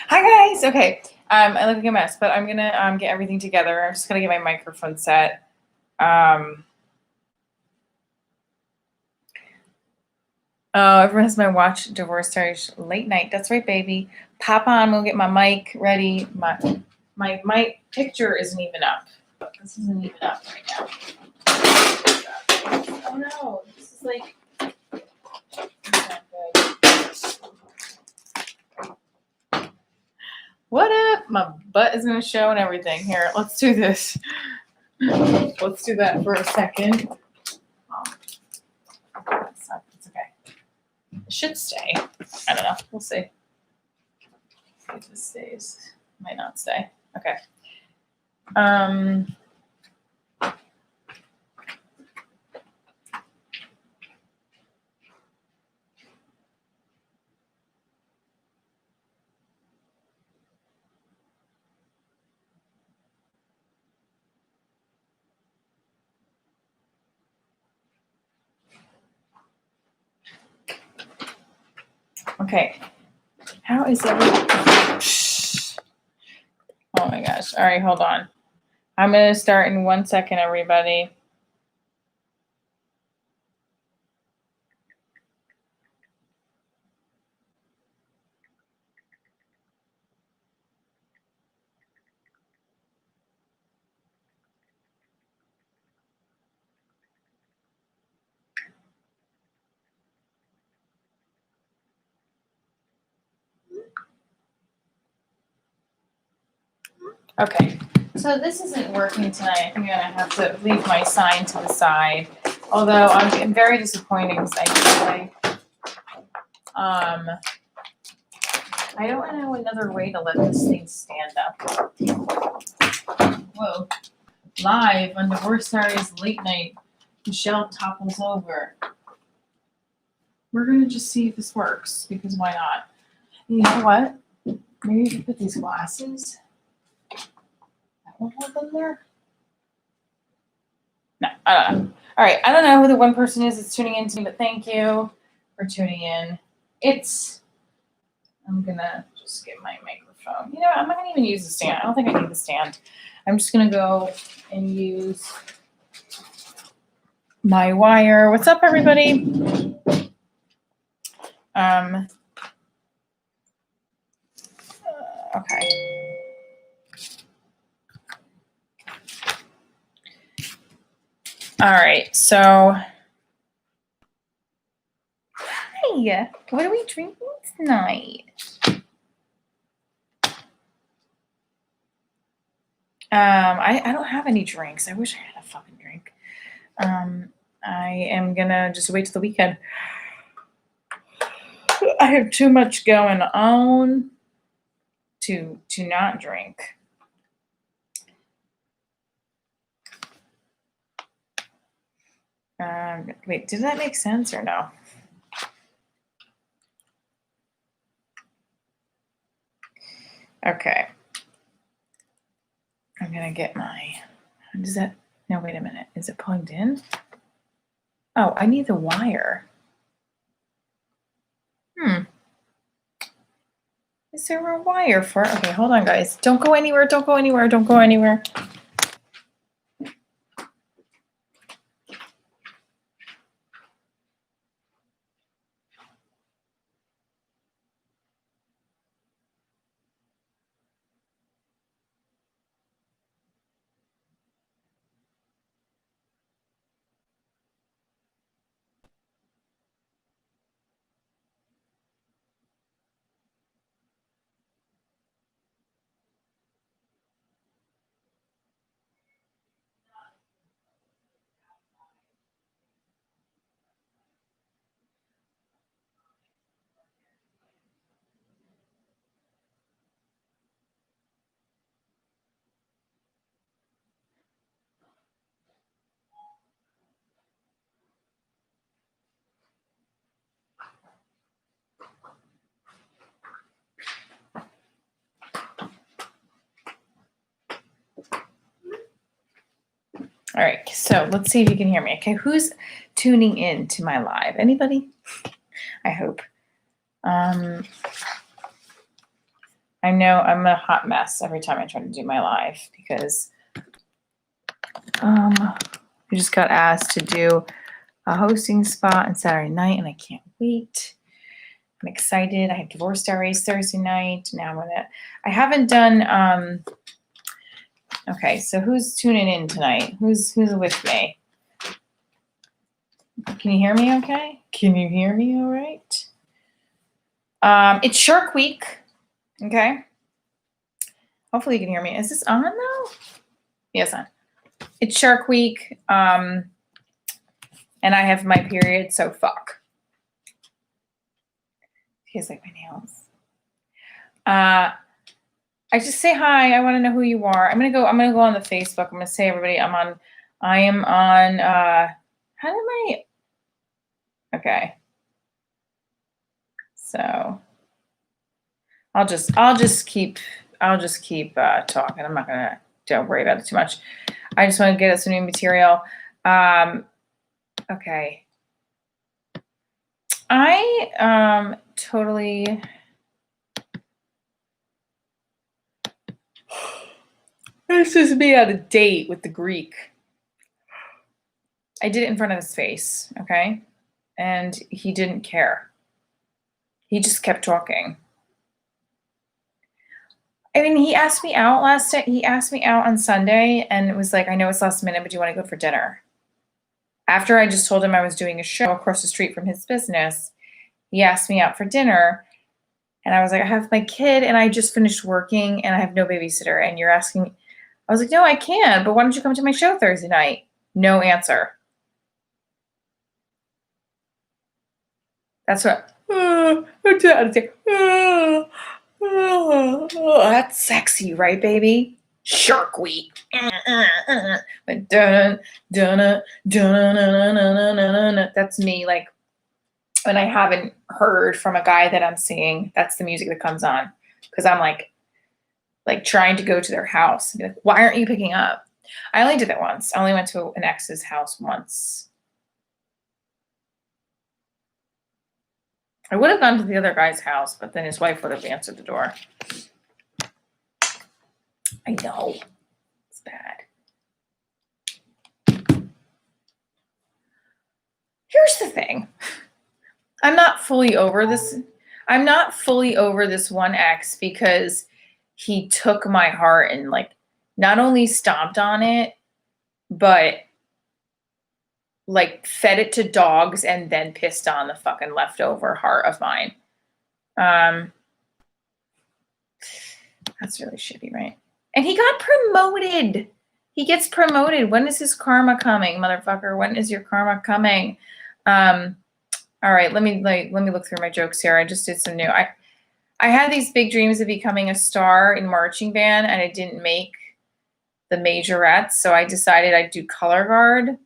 Hi guys. Okay. I look like a mess, but I'm gonna get everything together. I'm just gonna get my microphone set. Oh, everyone has my watch Divorce Diaries late night. That's right, baby. Pop on. We'll get my mic ready. My picture isn't even up. This isn't even up right now. Oh no! This is like. Not good. What up? My butt is gonna show and everything. Here, let's do this. Let's do that for a second. It's okay. It should stay. I don't know. We'll see. If this stays, might not stay. Okay. Okay. How is everything? Oh my gosh. All right, hold on. I'm going to start in 1 second, everybody. Okay. So this isn't working tonight. I'm going to have to leave my sign to the side. Although I'm very disappointing because I don't know another way to let this thing stand up. Whoa. Live on Divorce Diaries late night. Michelle topples over. We're going to just see if this works, because why not? You know what? Maybe you can put these glasses. That won't hold them there? No, I don't know. All right, I don't know who the one person is that's tuning in to me, but thank you for tuning in. I'm going to just get my microphone. You know, I'm not going to even use the stand. I don't think I need the stand. I'm just going to go and use my wire. What's up, everybody? Okay. All right, so hi. What are we drinking tonight? I don't have any drinks. I wish I had a fucking drink. I am gonna just wait till the weekend. I have too much going on to not drink. Wait, did that make sense or no? Okay. I'm gonna get my. Does that? No, wait a minute. Is it plugged in? Oh, I need the wire. Is there a wire for it? Okay, hold on, guys. Don't go anywhere. Don't go anywhere. Don't go anywhere. All right, so let's see if you can hear me. Okay, who's tuning in to my live? Anybody? I hope. I know I'm a hot mess every time I try to do my live because we just got asked to do a hosting spot on Saturday night, and I can't wait. I'm excited. I have Divorce Diaries Thursday night. Now I haven't done, okay, so who's tuning in tonight? Who's with me? Can you hear me okay? Can you hear me all right? It's Shark Week, okay? Hopefully you can hear me. Is this on though? Yes, on. It's Shark Week, and I have my period, so fuck. Feels like my nails. I just say hi. I want to know who you are. I'm gonna go on the Facebook. I'm gonna say everybody. I am on. How did my? Okay. So I'll just keep talking. I'm not gonna. Don't worry about it too much. I just want to get us some new material. Okay. I totally. This is me on a date with the Greek. I did it in front of his face, okay? And he didn't care. He just kept talking. I mean, he asked me out last night. He asked me out on Sunday, and it was like, I know it's last minute, but do you want to go for dinner? After I just told him I was doing a show across the street from his business, he asked me out for dinner. And I was like, I have my kid, and I just finished working, and I have no babysitter. And you're asking, I was like, no, I can, but why don't you come to my show Thursday night? No answer. That's what, that's sexy, right, baby? Shark Week. That's me, like, when I haven't heard from a guy that I'm seeing, that's the music that comes on. Because I'm like trying to go to their house and be like, why aren't you picking up? I only did that once. I only went to an ex's house once. I would have gone to the other guy's house, but then his wife would have answered the door. I know. It's bad. Here's the thing. I'm not fully over this one ex because he took my heart and like not only stomped on it, but like fed it to dogs and then pissed on the fucking leftover heart of mine. That's really shitty, right? And he got promoted. He gets promoted. When is his karma coming, motherfucker? When is your karma coming? All right, let me look through my jokes here. I just did some new. I had these big dreams of becoming a star in marching band, and I didn't make the majorettes, so I decided I'd do color guard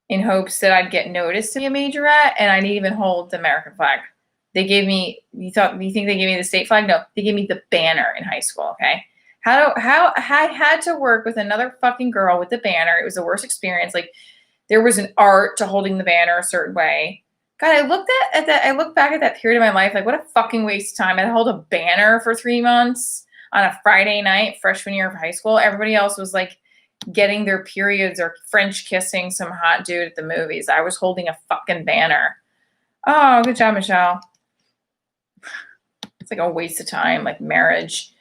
in hopes that I'd get noticed to be a majorette, and I didn't even hold the American flag. They gave me. You think they gave me the state flag? No, they gave me the banner in high school. Okay, how I had to work with another fucking girl with the banner. It was the worst experience. Like there was an art to holding the banner a certain way. God, I look back at that period of my life, like what a fucking waste of time. I held a banner for 3 months on a Friday night, freshman year of high school. Everybody else was like getting their periods or French kissing some hot dude at the movies. I was holding a fucking banner. Oh, good job, Michelle. It's like a waste of time, like marriage.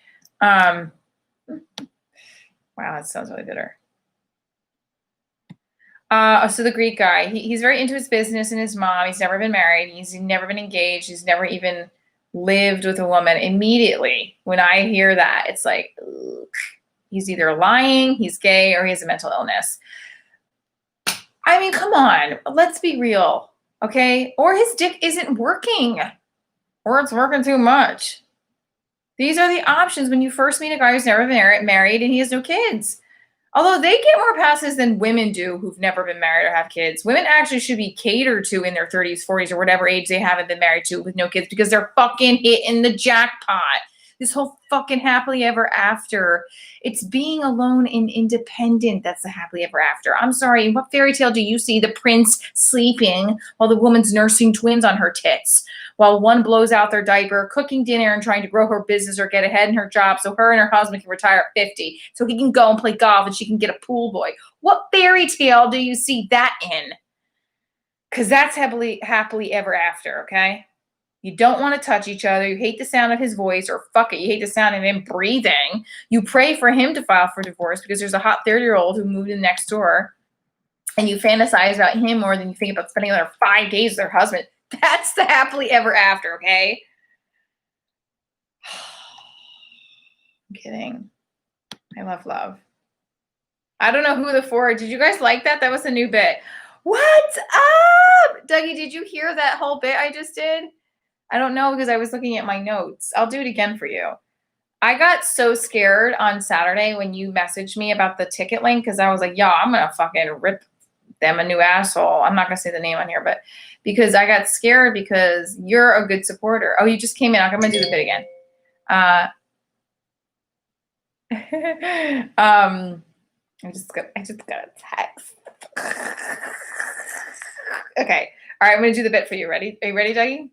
Wow, that sounds really bitter. So the Greek guy, he's very into his business and his mom. He's never been married. He's never been engaged. He's never even lived with a woman. Immediately, when I hear that, it's like, ugh. He's either lying, he's gay, or he has a mental illness. I mean, come on. Let's be real, okay? Or his dick isn't working, or it's working too much. These are the options when you first meet a guy who's never been married and he has no kids. Although they get more passes than women do who've never been married or have kids. Women actually should be catered to in their 30s, 40s, or whatever age they haven't been married to with no kids because they're fucking hitting the jackpot. This whole fucking happily ever after. It's being alone and independent that's the happily ever after. I'm sorry, in what fairy tale do you see the prince sleeping while the woman's nursing twins on her tits? while one blows out their diaper, cooking dinner, and trying to grow her business or get ahead in her job so her and her husband can retire at 50 so he can go and play golf and she can get a pool boy. What fairy tale do you see that in? Because that's happily ever after, okay? You don't want to touch each other. You hate the sound of his voice, or fuck it, you hate the sound of him breathing. You pray for him to file for divorce because there's a hot 30-year-old who moved in next door, and you fantasize about him more than you think about spending another 5 days with their husband. That's the happily ever after, okay? I'm kidding. I love love. I don't know who the four. Did you guys like that? That was a new bit. What's up? Dougie, did you hear that whole bit I just did? I don't know because I was looking at my notes. I'll do it again for you. I got so scared on Saturday when you messaged me about the ticket link because I was like, yo, I'm going to fucking rip them a new asshole. I'm not going to say the name on here, but because I got scared because you're a good supporter. Oh, you just came in. I'm going to do the bit again. I just got a text. Okay. All right. I'm going to do the bit for you. Ready? Are you ready, Dougie?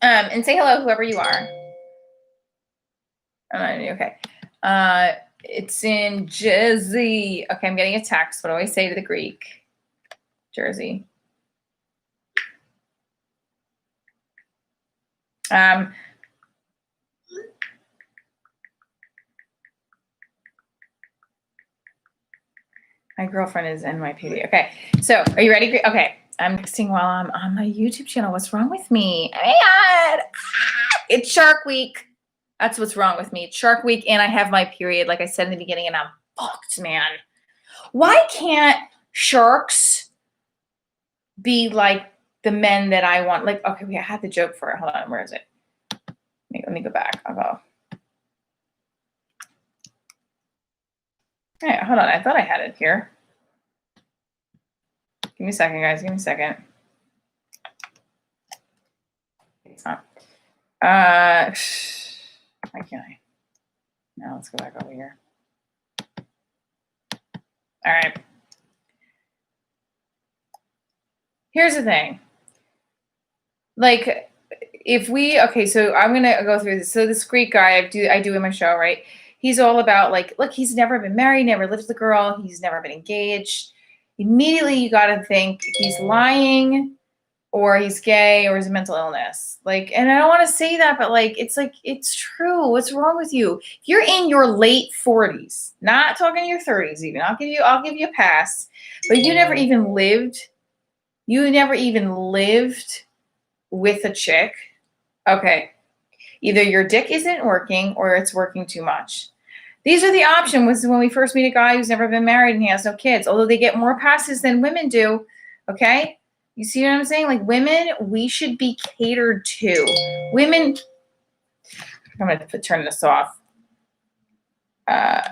And say hello, whoever you are. Okay. It's in Jersey. Okay, I'm getting a text. What do I say to the Greek? Jersey. My girlfriend is NYPD. Okay, so are you ready? Okay, I'm texting while I'm on my YouTube channel. What's wrong with me? Man, it's Shark Week. That's what's wrong with me. It's Shark Week, and I have my period, like I said in the beginning, and I'm fucked, man. Why can't sharks be like the men that I want? Like, okay, I had the joke for it. Hold on, where is it? Let me go back. I'll go. All right, hold on. I thought I had it here. Give me a second, guys. Give me a second. It's not. Why can't I? Now let's go back over here. All right. Here's the thing. Like, if we, okay, so I'm going to go through this. So this Greek guy I do in my show, right? He's all about like, look, he's never been married, never lived with a girl. He's never been engaged. Immediately you got to think he's lying or he's gay or he's a mental illness. Like, and I don't want to say that, but like, it's true. What's wrong with you? If you're in your late 40s, not talking your 30s even, I'll give you a pass, but you never even lived with a chick. Okay. Either your dick isn't working or it's working too much. These are the options when we first meet a guy who's never been married and he has no kids, although they get more passes than women do. Okay. You see what I'm saying? Like women, we should be catered to. Women, I'm going to turn this off.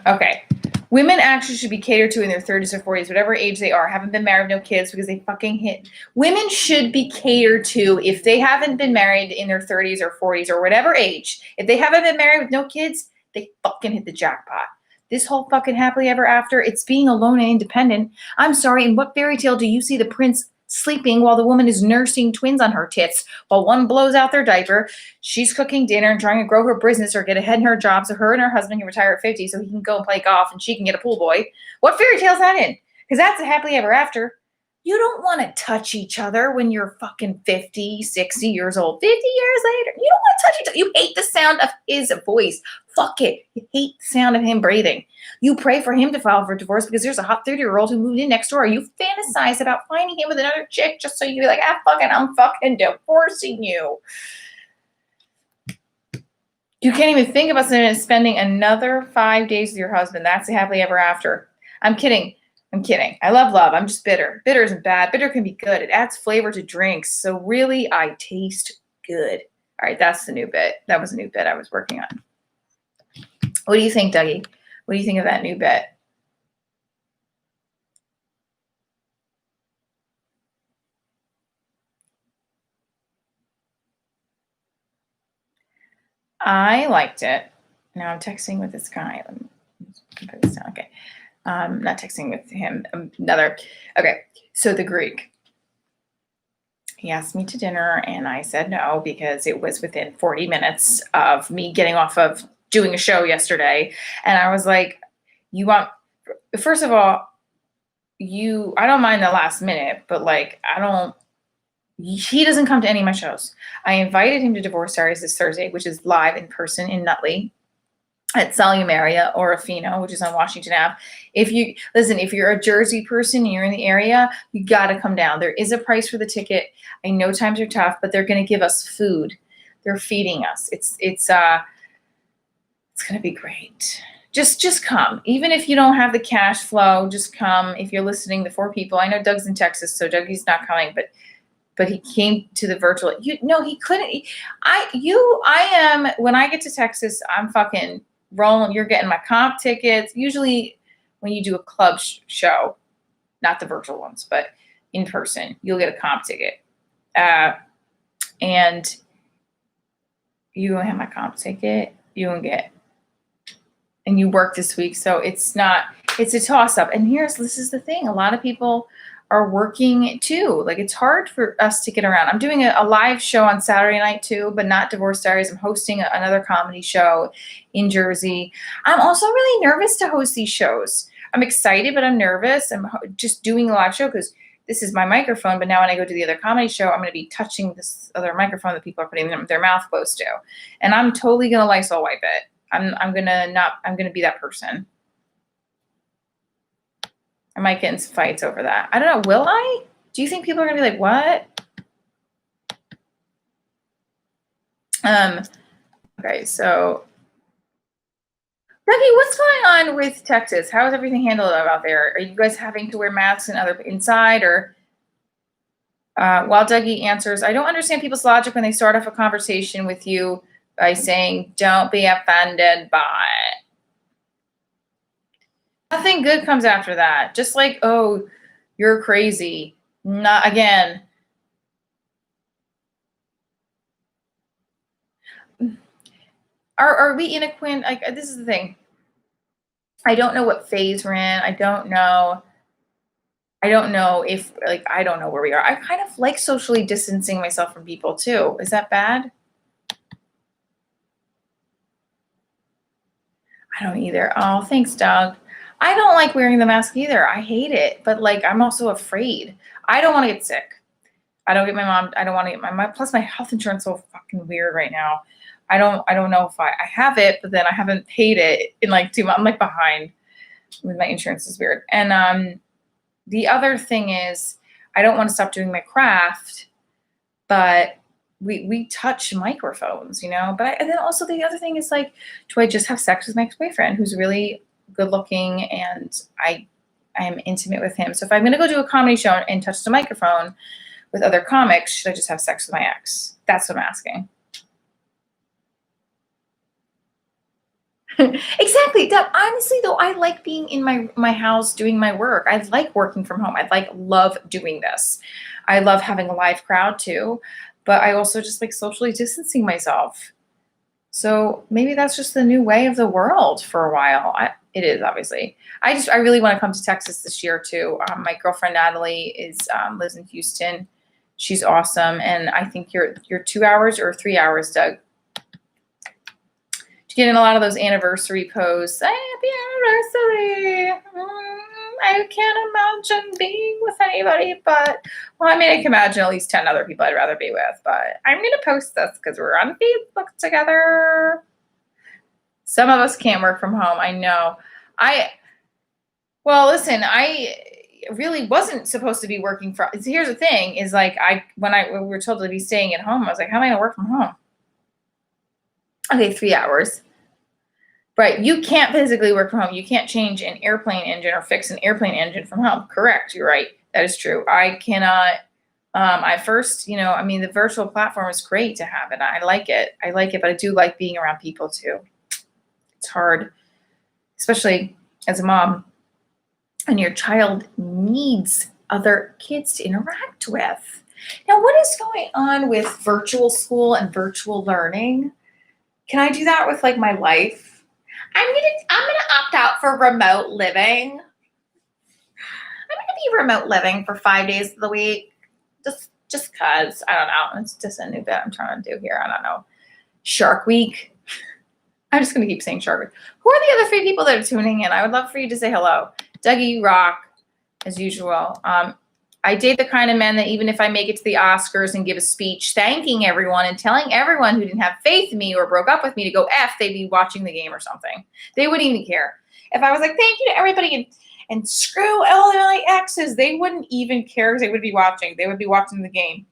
Okay. Women actually should be catered to in their 30s or 40s, whatever age they are, haven't been married, no kids, because they fucking hit. Women should be catered to if they haven't been married in their 30s or 40s or whatever age. If they haven't been married with no kids, they fucking hit the jackpot. This whole fucking happily ever after, it's being alone and independent. I'm sorry, in what fairy tale do you see the prince sleeping while the woman is nursing twins on her tits while one blows out their diaper, she's cooking dinner and trying to grow her business or get ahead in her job so her and her husband can retire at 50 so he can go and play golf and she can get a pool boy? What fairy tale is that in? Because that's a happily ever after. You don't want to touch each other when you're fucking 50, 60 years old. 50 years later, you don't want to touch each other. You hate the sound of his voice. Fuck it. You hate the sound of him breathing. You pray for him to file for divorce because there's a hot 30-year-old who moved in next door. You fantasize about finding him with another chick just so you can be like, I'm fucking divorcing you. You can't even think about spending another 5 days with your husband. That's a happily ever after. I'm kidding. I love love. I'm just bitter. Bitter isn't bad. Bitter can be good. It adds flavor to drinks. So really, I taste good. All right, that's the new bit. That was a new bit I was working on. What do you think, Dougie? What do you think of that new bit? I liked it. Now I'm texting with this guy. Let me put this down. Okay. Not texting with him. Another. Okay. So the Greek. He asked me to dinner and I said no because it was within 40 minutes of me getting off of doing a show yesterday. And I was like, you want, first of all, I don't mind the last minute, but like, he doesn't come to any of my shows. I invited him to Divorce Diaries this Thursday, which is live in person in Nutley at Salumaria or Afino, which is on Washington Ave. If you're a Jersey person and you're in the area, you got to come down. There is a price for the ticket. I know times are tough, but they're going to give us food. They're feeding us. It's going to be great. Just come. Even if you don't have the cash flow, just come. If you're listening, the 4 people, I know Doug's in Texas, so Dougie's not coming, but he came to the virtual. He couldn't. When I get to Texas, I'm fucking rolling. You're getting my comp tickets. Usually when you do a club show, not the virtual ones, but in person, you'll get a comp ticket. And you won't have my comp ticket. You won't get, and you work this week. So it's a toss up. And this is the thing. A lot of people are working too. Like, it's hard for us to get around. I'm doing a live show on Saturday night too, but not Divorce Diaries. I'm hosting another comedy show in Jersey. I'm also really nervous to host these shows. I'm excited, but I'm nervous. I'm just doing a live show because this is my microphone. But now when I go to the other comedy show, I'm going to be touching this other microphone that people are putting their mouth close to. And I'm totally going to Lysol wipe it. I'm going to be that person. I might get in some fights over that. I don't know. Will I? Do you think people are going to be like, what? Okay, so Becky, what's going on with Texas? How is everything handled out there? Are you guys having to wear masks inside or while Dougie answers, I don't understand people's logic when they start off a conversation with you by saying, don't be offended by it. Nothing good comes after that. Just like, oh, you're crazy. Not again. Are we in a Quinn? Like, this is the thing. I don't know what phase we're in. I don't know if, like, I don't know where we are. I kind of like socially distancing myself from people too. Is that bad? I don't either. Oh, thanks, Doug. I don't like wearing the mask either. I hate it. But like, I'm also afraid. I don't want to get sick. I don't want to get my mom. Plus my health insurance is so fucking weird right now. I don't know if I have it, but then I haven't paid it in like 2 months. I'm like behind with my insurance is weird. And the other thing is I don't want to stop doing my craft, but we touch microphones, but and then also the other thing is like, do I just have sex with my ex-boyfriend who's really good looking and I am intimate with him? So if I'm going to go do a comedy show and touch the microphone with other comics, should I just have sex with my ex? That's what I'm asking. Exactly. Honestly, though, I like being in my house doing my work. I like working from home. I love doing this. I love having a live crowd too, but I also just like socially distancing myself. So maybe that's just the new way of the world for a while. It is, obviously. I really want to come to Texas this year too. My girlfriend Natalie lives in Houston. She's awesome, and I think you're 2 hours or 3 hours, Doug. To get in a lot of those anniversary posts. Happy anniversary. I can't imagine being with anybody, but I can imagine at least 10 other people I'd rather be with. But I'm going to post this because we're on Facebook together. Some of us can't work from home. I know. Well, listen, I really wasn't supposed to be working from. Here's the thing: is like when we were told to be staying at home, I was like, how am I going to work from home? Okay, 3 hours. Right, you can't physically work from home. You can't change an airplane engine or fix an airplane engine from home. Correct, you're right. That is true. I cannot. The virtual platform is great to have it. I like it, but I do like being around people too. It's hard, especially as a mom, and your child needs other kids to interact with. Now, what is going on with virtual school and virtual learning? Can I do that with like my life? I'm gonna opt out for remote living. I'm gonna be remote living for 5 days of the week. Just just cause. I don't know. It's just a new bit I'm trying to do here. I don't know. Shark Week. I'm just going to keep saying Shark Week. Who are the other 3 people that are tuning in? I would love for you to say hello. Dougie, rock, as usual. I date the kind of men that even if I make it to the Oscars and give a speech thanking everyone and telling everyone who didn't have faith in me or broke up with me to go F, they'd be watching the game or something. They wouldn't even care. If I was like, thank you to everybody and screw all my exes, they wouldn't even care because they would be watching. They would be watching the game.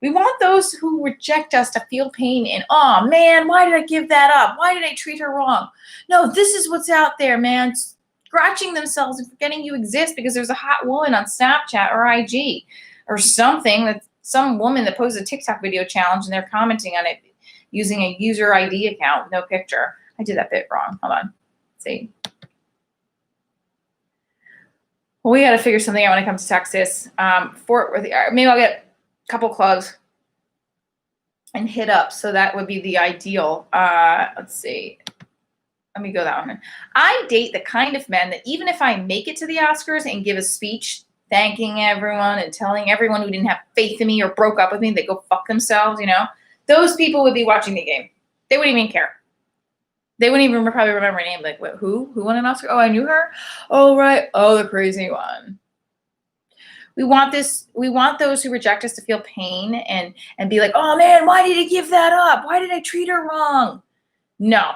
We want those who reject us to feel pain and, oh, man, why did I give that up? Why did I treat her wrong? No, this is what's out there, man. Scratching themselves and forgetting you exist because there's a hot woman on Snapchat or IG or something, that some woman that posted a TikTok video challenge and they're commenting on it using a user ID account with no picture. I did that bit wrong. Hold on. Let's see. Well, we got to figure something out when it comes to Texas. Maybe I'll get a couple clubs and hit up. So that would be the ideal. Let's see. Let me go that one. I date the kind of men that even if I make it to the Oscars and give a speech thanking everyone and telling everyone who didn't have faith in me or broke up with me, they go fuck themselves, those people would be watching the game. They wouldn't even care. They wouldn't even probably remember her name. Like, what, who won an Oscar? Oh, I knew her. Oh, right. Oh, the crazy one. We want those who reject us to feel pain and be like, oh man, why did I give that up? Why did I treat her wrong? No,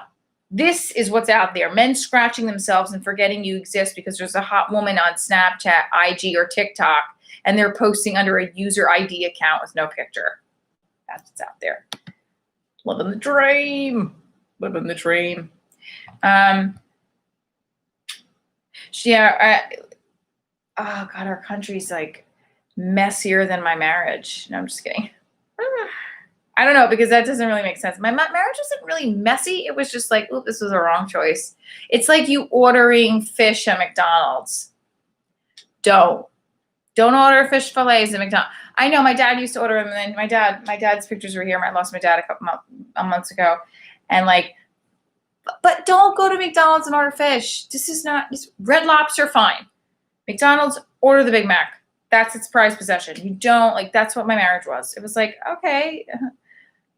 this is what's out there. Men scratching themselves and forgetting you exist because there's a hot woman on Snapchat, IG, or TikTok, and they're posting under a user ID account with no picture. That's what's out there. Living the dream. Living the dream. Oh God, our country's like messier than my marriage. No, I'm just kidding. I don't know, because that doesn't really make sense. My marriage wasn't really messy. It was just like, oop, this was a wrong choice. It's like you ordering fish at McDonald's. Don't order fish fillets at McDonald's. I know my dad used to order them, and then my dad's pictures were here. I lost my dad a couple months ago, and like, but don't go to McDonald's and order fish. This is not Red Lobster. Fine. McDonald's, order the Big Mac. That's its prized possession. You don't, like, that's what my marriage was. It was like, okay,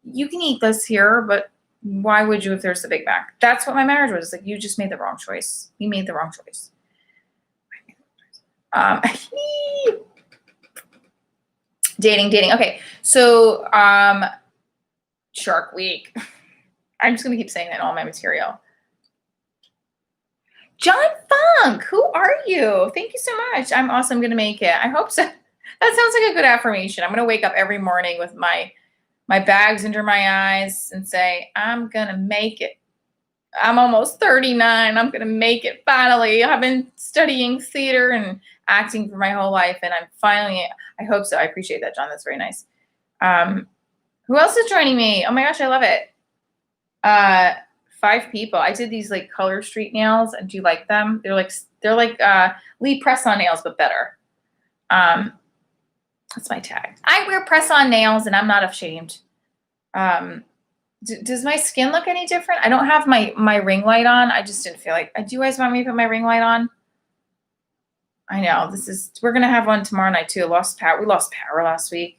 you can eat this here, but why would you if there's the Big Mac? That's what my marriage was. Like, you just made the wrong choice. You made the wrong choice. Dating. Okay, so Shark Week. I'm just going to keep saying that in all my material. John Funk, who are you? Thank you so much. I'm awesome. I'm going to make it. I hope so. That sounds like a good affirmation. I'm going to wake up every morning with my bags under my eyes and say, I'm going to make it. I'm almost 39. I'm going to make it finally. I've been studying theater and acting for my whole life, and I'm finally, I hope so. I appreciate that, John. That's very nice. Who else is joining me? Oh my gosh, I love it. 5 people. I did these like color street nails, and do you like them? They're like Lee press-on nails, but better. That's my tag. I wear press-on nails, and I'm not ashamed. Does my skin look any different? I don't have my ring light on. I just didn't feel like. Do you guys want me to put my ring light on? I know we're gonna have one tomorrow night too. We lost power last week.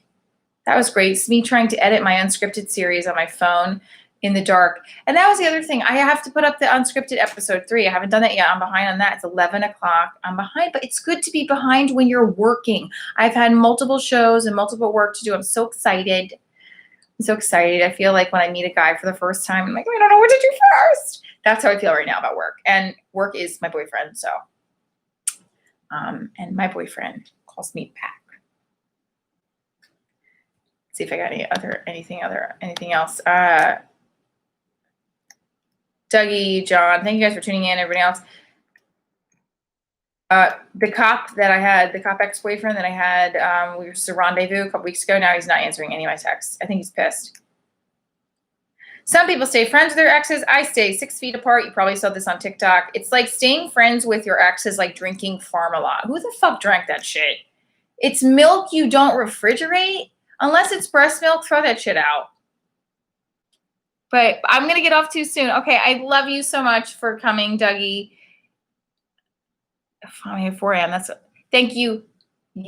That was great. It's me trying to edit my unscripted series on my phone in the dark. And that was the other thing. I have to put up the unscripted episode 3. I haven't done that yet. I'm behind on that. It's 11 o'clock. I'm behind, but it's good to be behind when you're working. I've had multiple shows and multiple work to do. I'm so excited. I feel like when I meet a guy for the first time, I'm like, I don't know what to do first. That's how I feel right now about work. And work is my boyfriend. So, and my boyfriend calls me back. Let's see if I got anything else. Dougie, John, thank you guys for tuning in. Everybody else. The cop ex-boyfriend that I had, we were just a rendezvous a couple weeks ago. Now he's not answering any of my texts. I think he's pissed. Some people stay friends with their exes. I stay 6 feet apart. You probably saw this on TikTok. It's like staying friends with your ex is like drinking Pharmaloz. Who the fuck drank that shit? It's milk you don't refrigerate. Unless it's breast milk, throw that shit out. But I'm going to get off too soon. Okay, I love you so much for coming, Dougie. 4 a.m. Thank you.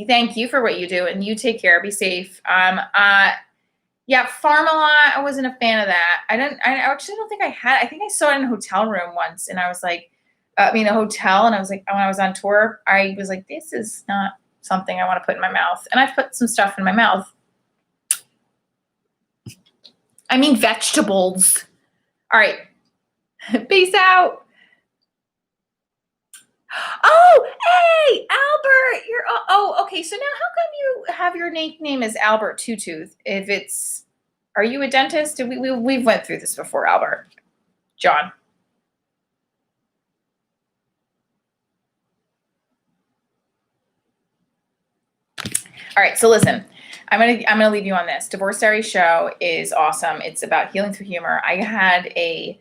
Thank you for what you do, and you take care. Be safe. Yeah, Farm-A-Lot, I wasn't a fan of that. I actually don't think I had. I think I saw it in a hotel room once, and I was like, a hotel, and I was like, when I was on tour, I was like, this is not something I want to put in my mouth. And I've put some stuff in my mouth. I mean, vegetables. All right. Peace out. Oh, hey, Albert. Okay. So now how come you have your nickname as Albert Two Tooth? Are you a dentist? We've went through this before, Albert. John. All right, so listen, I'm gonna leave you on this. Divorce Diaries show is awesome. It's about healing through humor. I had a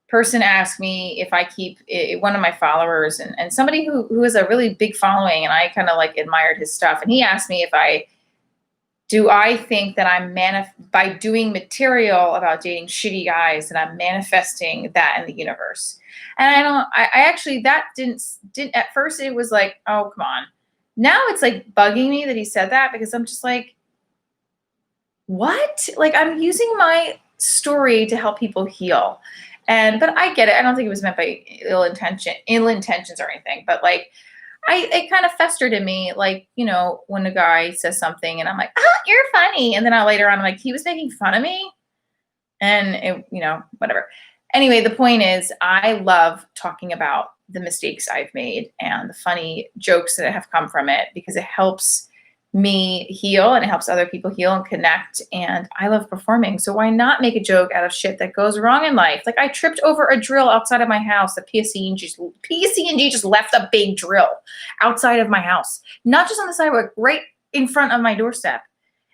person ask me if I keep one of my followers and somebody who has a really big following, and I kind of like admired his stuff, and he asked me if I think that I'm by doing material about dating shitty guys, and I'm manifesting that in the universe. And I actually, that didn't at first it was like, oh, come on. Now it's like bugging me that he said that, because I'm just like, what? Like, I'm using my story to help people heal. But I get it. I don't think it was meant by ill intentions or anything, but like, it kind of festered in me, like, when a guy says something and I'm like, oh, you're funny. And then later on, I'm like, he was making fun of me. And whatever. Anyway, the point is, I love talking about the mistakes I've made and the funny jokes that have come from it, because it helps me heal and it helps other people heal and connect. And I love performing. So why not make a joke out of shit that goes wrong in life? Like, I tripped over a drill outside of my house. The PSE&G just left a big drill outside of my house, not just on the sidewalk, right in front of my doorstep.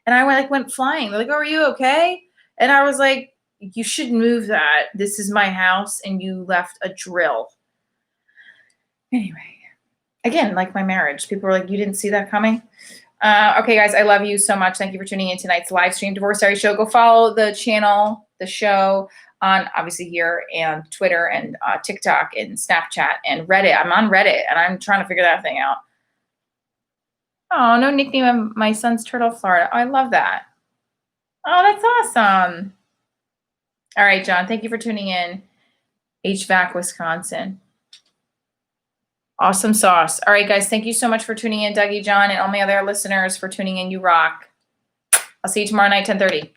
And I went flying. They're like, oh, are you okay? And I was like, you shouldn't move that. This is my house, and you left a drill. Anyway, again, like my marriage, people were like, you didn't see that coming? Okay, guys, I love you so much. Thank you for tuning in tonight's live stream Divorce Diaries show. Go follow the channel, the show, on obviously here and Twitter and TikTok and Snapchat and Reddit. I'm on Reddit, and I'm trying to figure that thing out. Oh, no nickname of my son's Turtle, Florida. Oh, I love that. Oh, that's awesome. All right, John, thank you for tuning in. HVAC, Wisconsin. Awesome sauce. All right, guys, thank you so much for tuning in, Dougie, John, and all my other listeners for tuning in. You rock. I'll see you tomorrow night, 10:30.